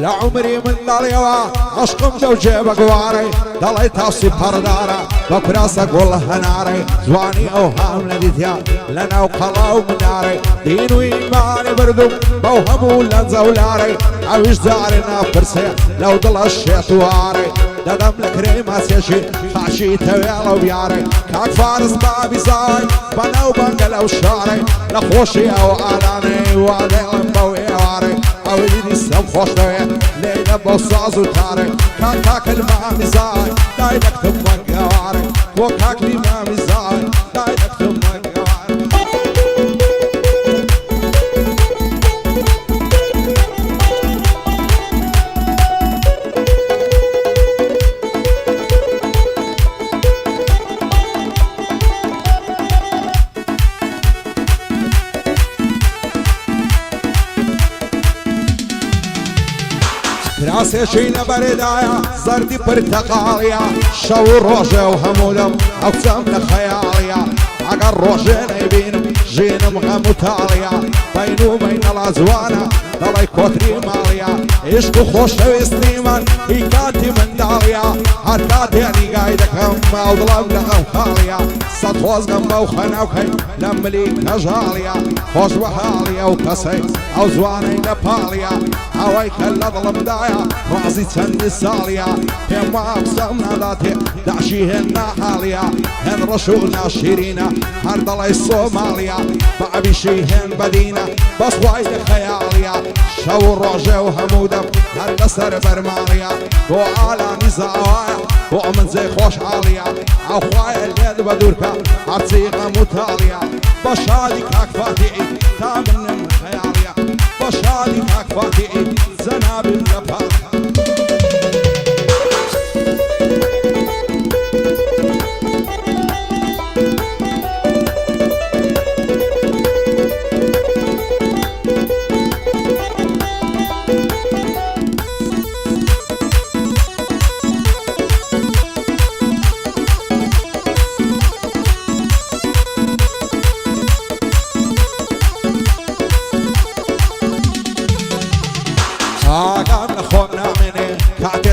لا عمري من داليوا عشقم دو جيبك واري دالي تاسي بردارا بكراسك والله ناري زواني اوهام لديتيا لنا وقلاو من ناري دين وإيماني بردو بوهمو لنزولاري عوش دارنا فرسي لو ضل الشيط واري ددم لكريمة سيشي خاشي تويلا وبياري كاك فارس بابي زاي بنا وبنقل وشاري لخوشي او علاني وعلي بوي واري أولي السم خوش دوية ليلة بوصاز وتاري كاك المامي زاي دايلك تبقى قواري وكاك المامي زاي دايلك تبقى قواري راسي شينا بردايا زردي برتقاليا شو روجه وهمودم اقسم لخياليا عقر روجنا يبين جينا مغموتاليا بينو بين الازوانا ضلي كوتري ماليا عشقو خوش ويستيمان هيكاتي من داليا هركاتي يعني قايدك هم او ظلم لغم خاليا سطوز غم وخناوكي لملي نجاليا خوش وحاليا وكسي او زواني نباليا هواي كلا ظلم دايا رازي تند ساليا هما اقسمنا ذاتي دعشيهن حاليا هن رشونا شيرينا هرد الله الصوماليا بعبي شيهن بدينا بس وايد خياليا شو الرجا وهمودم هرد سر برماليا بو على نزاوايا ومن زي خوش عاليا او خوايا اليد بدوركا عرصيغة متاليا بشادي كاك فاتحي تامن من خياليا بشادي كاك فاتحي زنابل لبار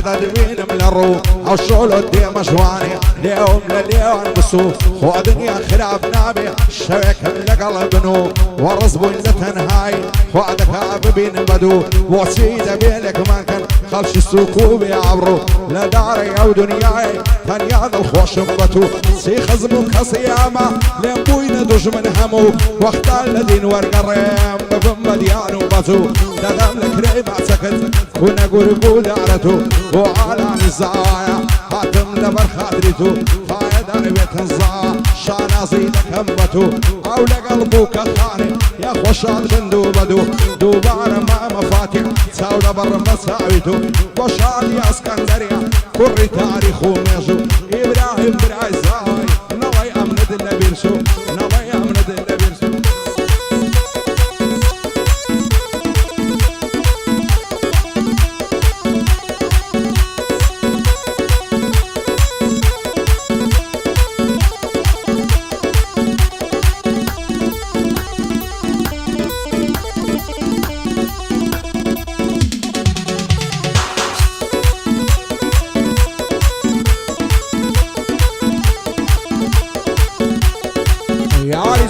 تدوين من الروح او شولو دي مشواني اليوم لليوم بسوق ودنيا خلاف نابي شبك لقلب نو ورزبو لتنهاي وعدك بين بدو وسيدة بينك ما كان خلش السوق بيعبرو لا داري او دنياي تنياض الخوش بطو سي خزمو كصيامة لين بوين دوج من همو واختار الذين ورقريم بفم مديان وبطو دادم لك ريبع سكت كنا قول دارتو وعلى نزايا خاتم لبر خاطرتو فايدان بيت الزا شانازي لكمبتو او لقلبو كخاني يا خوشان بندو بدو دوبار ما مفاتح ساولا بر مساويتو وشان يا اسكندريا كوري تاريخو ميزو ابراهيم برايزاي نواي امند اللبيرسو نواي امند اللبيرسو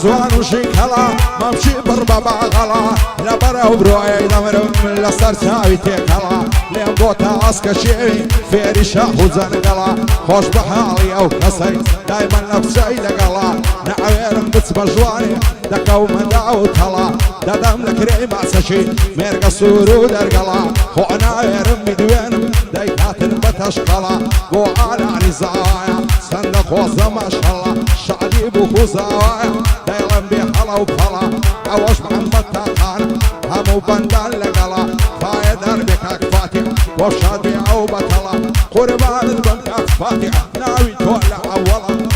زوان وشيكلا ممشي بربابا غلا لبرا وبروعي دمرم لسر ساوي تيكلا لين بوتا عسكا شيوي فيري شاهو زنقلا خوش بحالي او كسي دايما نفسي لقلا نعويرم بسبا جواني دكو مداو تلا دادم لك ريما سشي ميرقا سورو درقلا خو نعويرم بدوينم دايكات بتشقلا بو على نزايا صندق وزا ما شاء الله شعبي بوكو زوايا دايلم بحلا وبحلا عواش محمد تاقان همو بندان لقلا فايدر بكاك فاتح وشادي او بطلا قربان البنكاك فاتح ناوي تولع اولا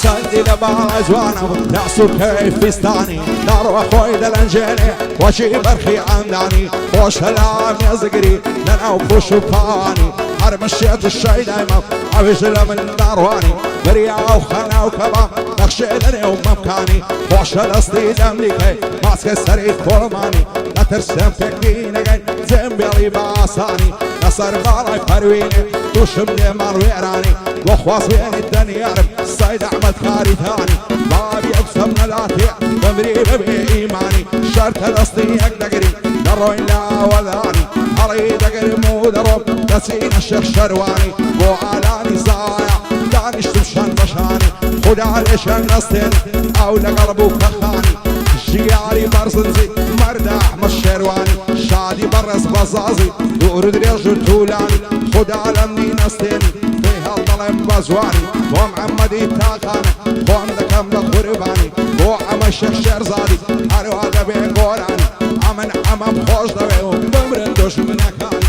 سندي لبال جوانا ناسو كيف فستاني دارو خوي دلنجاني وشي برخي عمداني خوش هلام يا زقري لنا وبوش وباني حرم الشيط الشي دايما عبش من دارواني مريا وخنا وكبا نخشيدني وممكاني خوش هلستي دملي كي ماسك سريد كولماني لا ترسم فكيني جاي زنبيلي باساني نصر باراي فرويني توشمني مرويراني وخواص بين الدنيا السيد احمد خاري ثاني بابي اقسم نلاتي بمري بإيماني شرط الأصلي أقدقري دروين لا وذاني علي دقري مو دروب تسين الشيخ شرواني بو علاني زايا داني شتمشان بشاني خد عليش النستين أو لقلبو كخاني جياري برزنزي مرداح مشيرواني شادي برز بزازي يورد ريج تولاني خد علمني نستين فيها الظلم بزواني بو محمدي تاقاني بو عندكم لقرباني بو عم الشيخ شيرزادي هارو هذا بين قولاني عمن عمم خوش دوي بمرندوش منكاني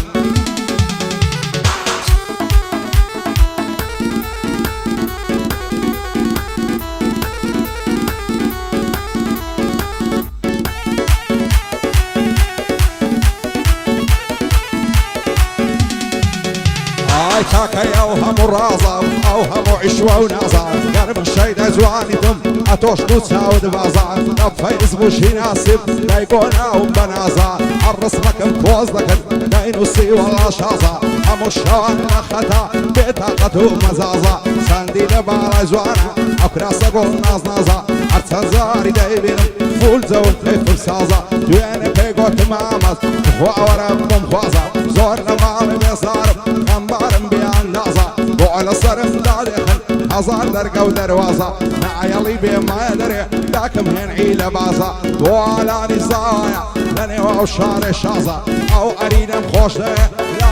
تاكا اوهم الرازا اوهم عشوة ونازا قرب الشيد ازواني ثم اتوش نوتساود بازا فايز بوش يناسب لا يكون او بنازا الرسمك مكوز لكن لا ينوسي ولا شازا امو الشوان لختا بطاقته مزازا ساندي لبالا ازوانا اكراسا قول ناز نازا ارتان زاري دايبين فول زول كيف سازا دوين بيقو تمامات وعورا ممخوازا زور لمالي بيصارب خمبارم بيان نازا وعلى صرف دادخن هزار درقة ودروازة نعيالي بما يدري لكم هن عيلة بازا وعلى نزايا لاني وعشار شازا او اريد مخوش لا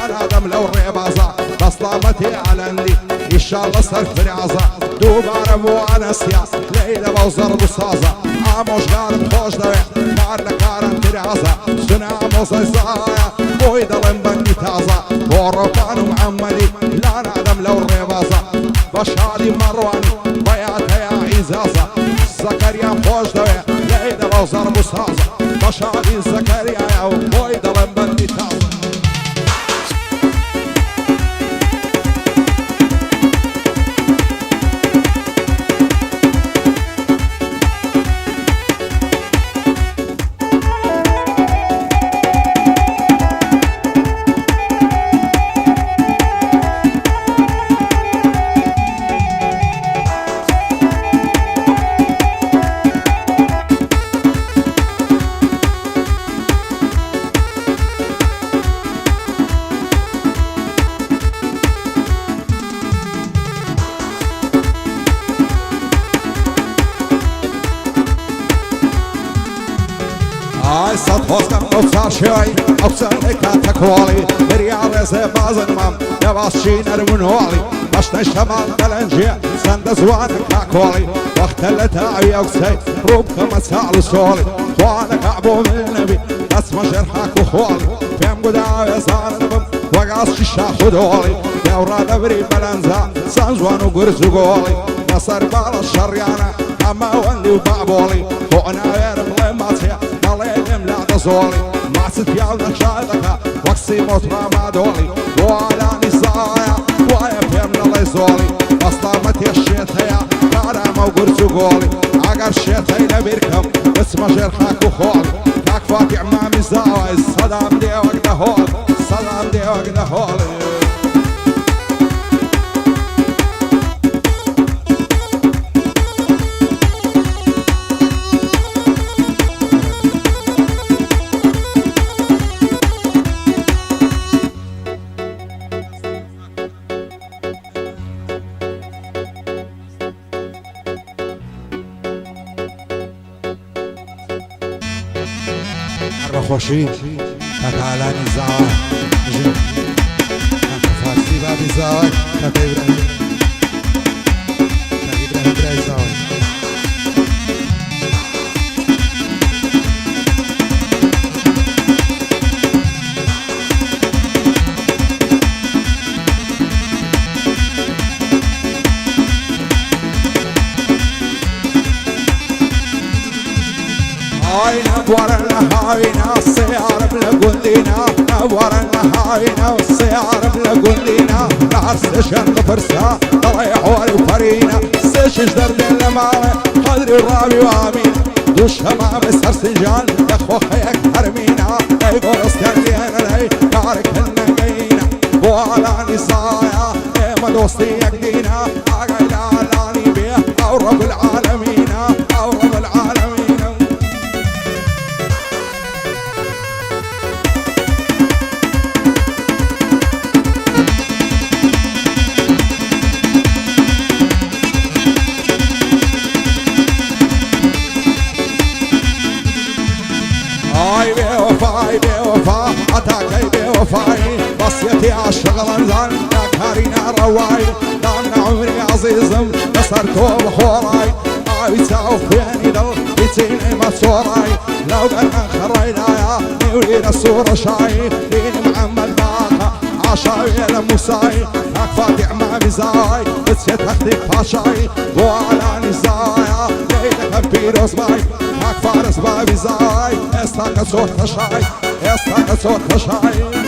نادم لو ريبازا بصلامتي على اندي ان شاء الله صرف رياضة دوبار ابو انسيا ليلة بوزر بصازة عموش غارم خوش دوي كارنا كارن تريازة سنا موصي زايا بويدا لنبني تازة ورفان محمدي لا نادم لو ريبازة بشادي مرواني بياتها يا عزازة زكريا خوش دوي ليلة بوزر بصازة بشادي زكريا يا بويدا لنبني تازة صد خوزم نوصار شوي أوصل إكاتا كوالي بريال زبازن مام نباشين أرمنوالي باش نشتمال دلنجي سند زوانك كاكوالي وقت اللي تاعي أوكسي روبك مسال سولي خوانك عبو من النبي اسم جرحك وخوالي فهم قداوي صارنبم وقاس شيشا خدولي دورا دبري بلنزا سانزوان وقرز وقولي نصر بالا الشريانة أما وندي وبعبولي فوقنا غير ملماتي ضليل لا تصولي ما ستيال نشادك وكسي موترا ما دولي وعلى نسايا ويا فهمنا الله يزولي أصلامتي الشيطية كارما وقرز وقولي عقر الشيطية بيركم اسم جرحك وخولي كاك فاتي عمامي زاوي صدام دي وقده هولي صدام دي وقده هولي خوشی تکالانی زاوی جن فارسی بابی زاوی تکیبرانی برای زاوی نبور النهاينا السيارة بلا قلينا نبور النهاينا والسيارة بلا قلينا نهار سيشن فرسا طريح والفرينا سيشش درد المالي قدري ورابي وامين دوش ما بسر سجان يا خو خيك هرمينا يقول استنينا لي كارك النقينا بوالا نسايا ما دوستي يقدينا اقعد علاني بيه او رب العالمين او رب العالمين وفاي بوفا عتاكي بوفاي بصيتي عالشغل زان يا كارينا رواي دان عمري عزيزم كسرتو بخوراي عاويتاو فيني دل بيتيني مصوراي لو قلنا خرينا يا نورينا الصورة شاي ديني محمد باقا عشاوي لموساي هاك فاتح ما بزاي بتسيت اخدك فاشاي وعلى نزايا ليلك بيروس باي هاك فارس بابي زاي استاك صوت خشاي استاك صوت خشاي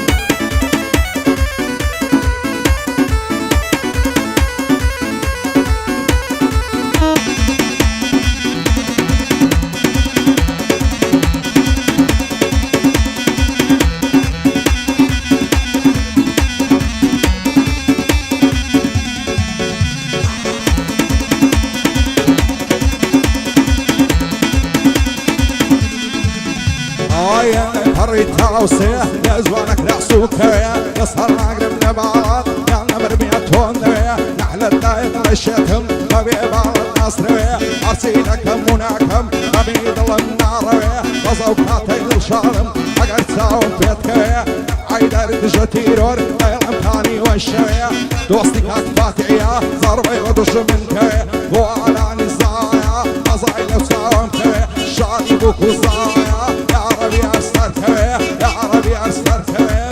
فريتها وسيه يا زوانك راسو كويه يصهر مقرب نبارات يا نمر بيتون نويه نحل الدايق للشتم طبيب الناصريه ارسيلكم مناكم قبيل النارويه وزوكاتي للشارم اقعد ساوم بيت كويه عيدر دجتيرور الامكاني والشويه دوستي كاك فاتعيه ضربي ودش من كويه وعلى نزايا ازايل وساوم كويه شاري بوك وزايا يا عربي ارسل كويه يا عربي ارسل كويه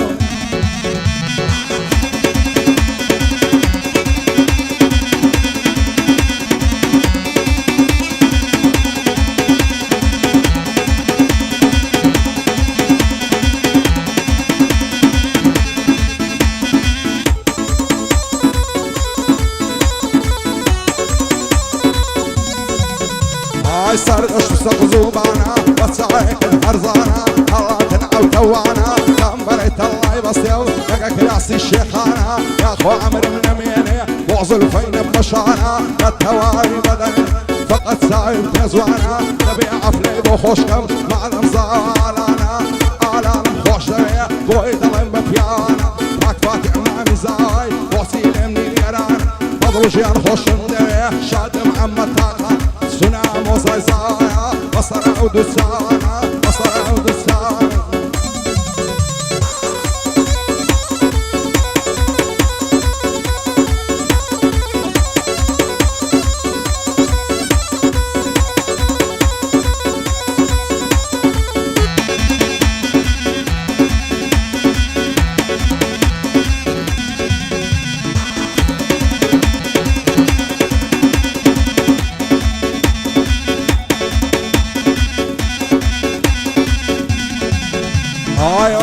صار اشفصق زوبانا وصعيك الهرزانا الله تنعو توانا كمبريت الله يبصيو لقاك راسي الشيخانا يا خو عمر من اميني وعزل فين بمشانا التواري بدن فقط سايب تزوانا نبيع عفلي بخوشكم معلم زالانا الانا خوش دوية بويد الله بفيانا باك فاتح مع مزاي وصيلي من اليران فضل جيان خوش دوية شاد محمد طاقة سنام وصيصايا بصر عود السانا بصر عود السانا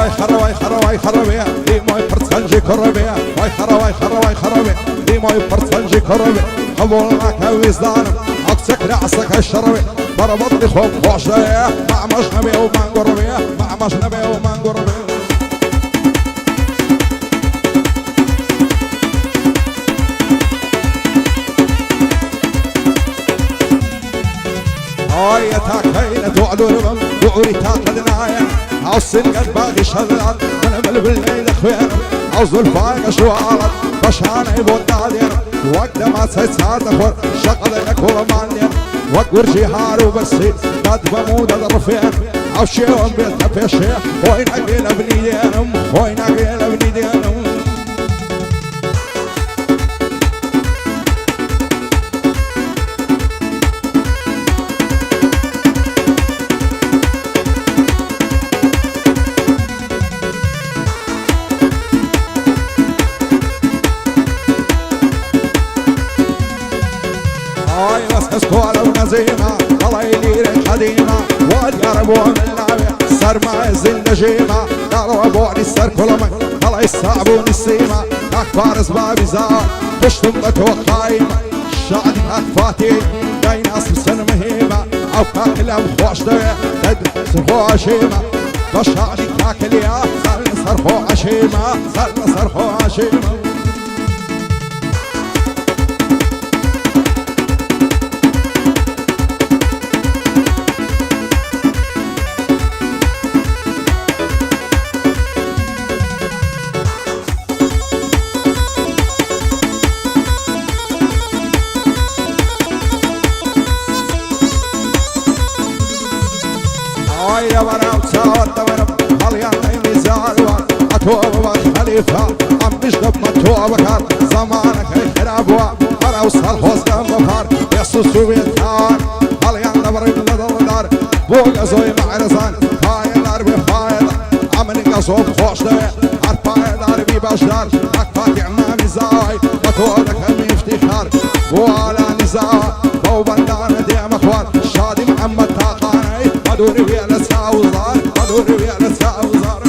واي خروي خروي خروي دي موي برسنجي كروبي واي خروي خروي خروي دي موي برسنجي كروبي قبول معك ويزدانم عكسك راسك الشروي ضربت لي خوف خوشة مع مشنبي ومن قربي مع مشنبي ومن قربي هاي تاكينة وعدو ربم وعوري تاكدنايا عوص القلب باغي شلال انا بالليل اخوير عوز الفايق شوالد بشاني بودادير وقت ما تسيسات اخور شغل لك ورمانير وقت ورشي هارو برسي قد بمود الرفير عوشي ومبيت فيشي وين اقيل ابني دينم وين اقيل ابني دينم هاي بس كسكولة ونزيمة الله يدير القديمة والقرب ومن نجيمة داروا بوني سر كل من الله يصعبون السيمة أكبر أسباب زار تشتم بتوقعيمة شادي أكفاتي بين أسم مهمة أو كاكلم خوش دوية تد سرخو عشيمة بشادي كاكليا سلن سرخو عشيمة سلن سرخو عشيمة يا ورا وتصور دورم هاليان نيمي زالوان أتوبة خليفة عم بيشرب متوبة كار زمانك الخرابوا ورا وصل خوزقان بفار يسوس وبيتان هاليان دورم لدار بوغ زوي معرزان فايدار بفايدة عمل قصوب خوش دوي عرفايدار ببشدار أكفاتي عمامي زاي متوبة كمي افتخار وعلى نزاع بو بندان ديم اخوان شادي محمد تاقاني مدوري ويا لساوزار مدوري ويا لساوزار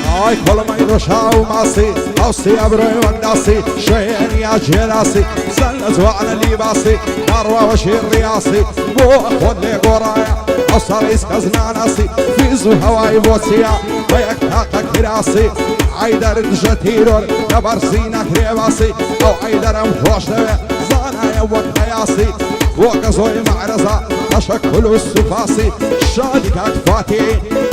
هاي كل ما يروشها وماسي أوصي أبروي والناسي شين يا جلاسي سنة زوعنا لباسي مروة وشير رياسي بو أخوض لي قرايا أوصل إسكازنا ناسي فيزو هواي بوسيا ويك تاقا كراسي عيدر دجتيرون نبرسينا كريباسي أو عيدر مخوش دوي زانا يوك قياسي وقزوي معرزة تشكل السفاسي شادي كاتفاتي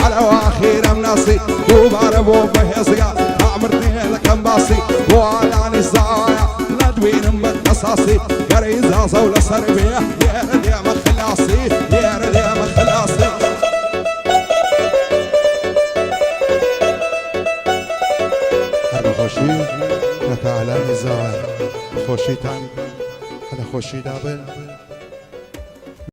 على واخير مناسي وباربو بهزقا عمرني لكم باسي وعلاني الزايا ندوين متقصاصي قريزة زولة سربية يا رد يا مخلاسي يا رد يا مخلاسي هذا خوشي لك علاني الزايا خوشي تاني هذا خوشي دابل